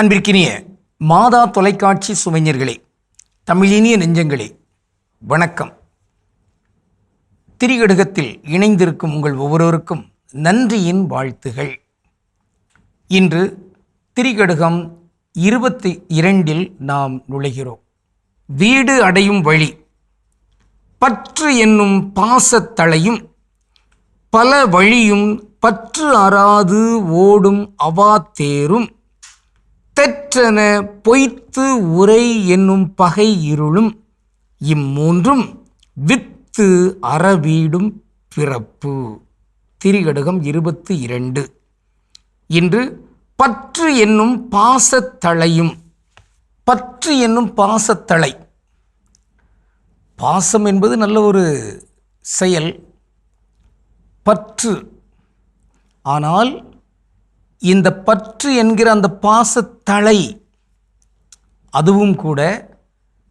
அன்பிற்கினிய மாதா தொலைக்காட்சி சுமைஞர்களே, தமிழினிய நெஞ்சங்களே, வணக்கம். திரிகடுகத்தில் இணைந்திருக்கும் உங்கள் ஒவ்வொருவருக்கும் நன்றியின் வாழ்த்துகள். இன்று திரிகடுகம் 22 நாம் நுழைகிறோம். வீடு அடையும் வழி. பற்று என்னும் பாசத்தளையும் பல வழியும் பற்று அறாது ஓடும் அவாத்தேரும் தெற்றென பொய்த்து உரை என்னும் பகை இருளும் இம்மூன்றும் வித்து அறவீடும் பிறப்பு. திரிகடுகம் 22. இன்று பற்று என்னும் பாசத்தளையும். பற்று என்னும் பாசத்தளை. பாசம் என்பது நல்ல ஒரு செயல், பற்று. ஆனால் இந்த பற்று என்கிற அந்த பாசத்தளை அதுவும் கூட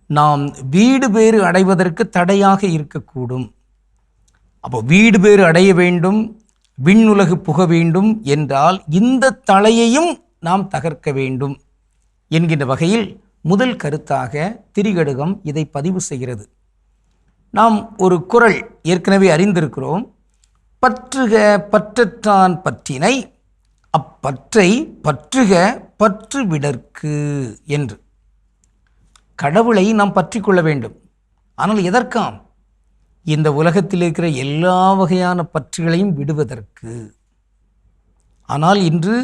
நாம் வீடு பேறு அடைவதற்கு தடையாக இருக்கக்கூடும். அப்போ வீடு பேறு அடைய வேண்டும், விண்ணுலகு புக வேண்டும் என்றால் இந்த தளையையும் நாம் தகர்க்க வேண்டும் என்கின்ற வகையில் முதல் கருத்தாக திரிகடுகம் இதை பதிவு செய்கிறது. நாம் ஒரு குறள் ஏற்கனவே அறிந்திருக்கிறோம். பற்றுக பற்றற்றான் பற்றினை, அப்பற்றை பற்றுக பற்று விடற்கு என்று. கடவுளை நாம் பற்றி கொள்ள வேண்டும். ஆனால் எதற்காம்? இந்த உலகத்தில் இருக்கிற எல்லா வகையான பற்றுகளையும் விடுவதற்கு. ஆனால் இன்று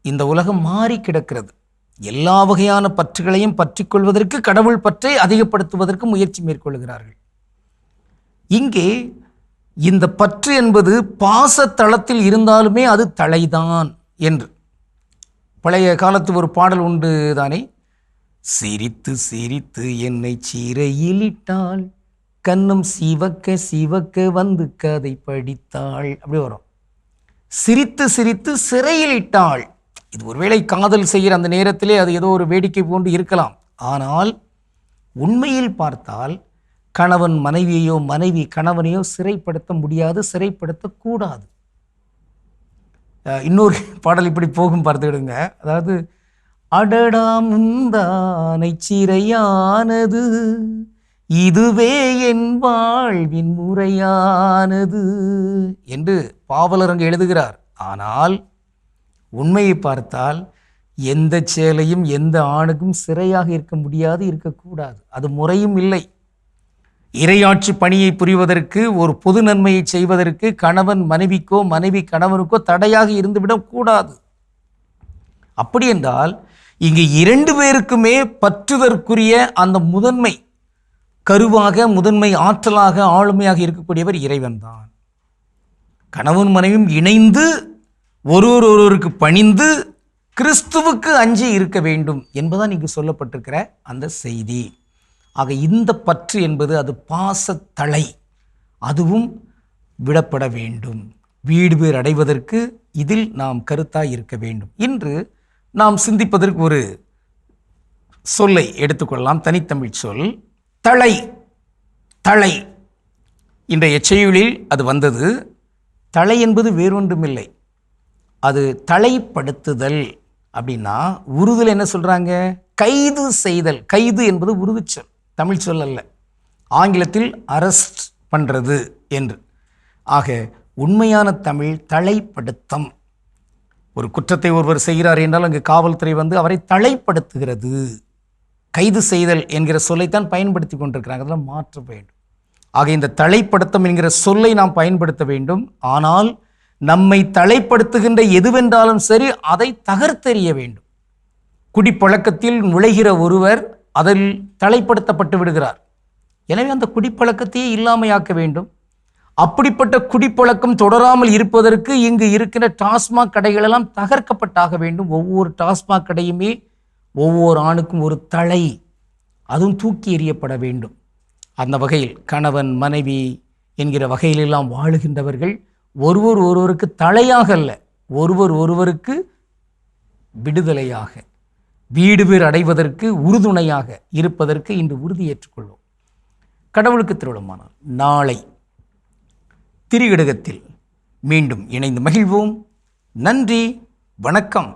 இந்த உலகம் மாறி கிடக்கிறது. எல்லா வகையான பற்றுகளையும் பற்றி கொள்வதற்கு, கடவுள் பற்றை அதிகப்படுத்துவதற்கு முயற்சி மேற்கொள்கிறார்கள். இங்கே இந்த பற்று என்பது பாசத்தளத்தில் இருந்தாலுமே அது தலைதான் என்று. பழைய காலத்து ஒரு பாடல் உண்டு தானே, சிரித்து சிரித்து என்னை சீரையிலிட்டாள், கண்ணும் சிவக்க சிவக்க வந்து கதை படித்தாள், அப்படி வரும். சிரித்து சிரித்து சிறையில் இட்டாள். இது ஒருவேளை காதல் செய்கிற அந்த நேரத்திலே அது ஏதோ ஒரு வேடிக்கை போன்று இருக்கலாம். ஆனால் உண்மையில் பார்த்தால் கணவன் மனைவியையோ மனைவி கணவனையோ சிறைப்படுத்த முடியாது, சிறைப்படுத்தக்கூடாது. இன்னொரு பாடல் இப்படி போகும், பார்த்துக்கிடுங்க. அதாவது, அடடா முந்தானை சிறையானது, இதுவே என் வாழ்வின் முறையானது என்று பாவலர் அங்கு எழுதுகிறார். ஆனால் உண்மையை பார்த்தால் எந்த சேலையும் எந்த ஆணுக்கும் சிறையாக இருக்க முடியாது, இருக்கக்கூடாது. அது முறையும் இல்லை. இறையாட்சி பணியை புரிவதற்கு, ஒரு பொது நன்மையை செய்வதற்கு கணவன் மனைவிக்கோ மனைவி கணவனுக்கோ தடையாக இருந்துவிடக்கூடாது. அப்படி என்றால் இங்கு 2 பேருக்குமே பற்றுதற்குரிய அந்த முதன்மை கருவாக, முதன்மை ஆற்றலாக, ஆளுமையாக இருக்கக்கூடியவர் இறைவன்தான். கணவன் மனைவியும் இணைந்து ஒருவருக்கு பணிந்து கிறிஸ்துவுக்கு அஞ்சி இருக்க வேண்டும் என்பதான் இங்கு சொல்லப்பட்டிருக்கிற அந்த செய்தி. ஆக இந்த பற்று என்பது அது பாசத்தளை, அதுவும் விடப்பட வேண்டும். வீடு பேர் அடைவதற்கு இதில் நாம் கருத்தாய் இருக்க வேண்டும். இன்று நாம் சிந்திப்பதற்கு ஒரு சொல்லை எடுத்துக்கொள்ளலாம், தனித்தமிழ் சொல், தளை. தளை இன்றைய செய்யுளில் அது வந்தது. தளை என்பது வேறொன்றுமில்லை, அது தலைப்படுத்துதல். அப்படின்னா உருதுல என்ன சொல்றாங்க? கைது செய்தல். கைது என்பது உருது சொல், தமிழ் சொல் அல்ல. ஆங்கிலத்தில் அரெஸ்ட் பண்ணுறது என்று. ஆக உண்மையான தமிழ் தலைப்படுத்தம். ஒரு குற்றத்தை ஒருவர் செய்கிறார் என்றால் அங்கு காவல்துறை வந்து அவரை தலைப்படுத்துகிறது. கைது செய்தல் என்கிற சொல்லைத்தான் பயன்படுத்தி கொண்டிருக்கிறாங்க. அதெல்லாம் மாற்ற வேண்டும். ஆக இந்த தலைப்படுத்தம் என்கிற சொல்லை நாம் பயன்படுத்த வேண்டும். ஆனால் நம்மை தலைப்படுத்துகின்ற எதுவென்றாலும் சரி, அதை தகர்த்தெறிய வேண்டும். குடிப்பழக்கத்தில் நுழைகிற ஒருவர் அதில் தலைப்படுத்தப்பட்டு விடுகிறார். எனவே அந்த குடிப்பழக்கத்தையே இல்லாமையாக்க வேண்டும். அப்படிப்பட்ட குடிப்பழக்கம் தொடராமல் இருப்பதற்கு இங்கு இருக்கிற டாஸ்மாக் கடைகளெல்லாம் தகர்க்கப்பட்டாக வேண்டும். ஒவ்வொரு டாஸ்மாக் கடையுமே ஒவ்வொரு ஆணுக்கும் ஒரு தளை, அதுவும் தூக்கி எறியப்பட வேண்டும். அந்த வகையில் கணவன் மனைவி என்கிற வகையிலெல்லாம் வாழுகின்றவர்கள் ஒருவருக்கு தலையாக அல்ல, ஒருவருக்கு விடுதலையாக, வீடு பேர் அடைவதற்கு உறுதுணையாக இருப்பதற்கு இன்று உறுதி ஏற்றுக்கொள்வோம். கடவுளுக்கு திருவிழமானால் நாளை திரிகடுகத்தில் மீண்டும் இணைந்து மகிழ்வோம். நன்றி, வணக்கம்.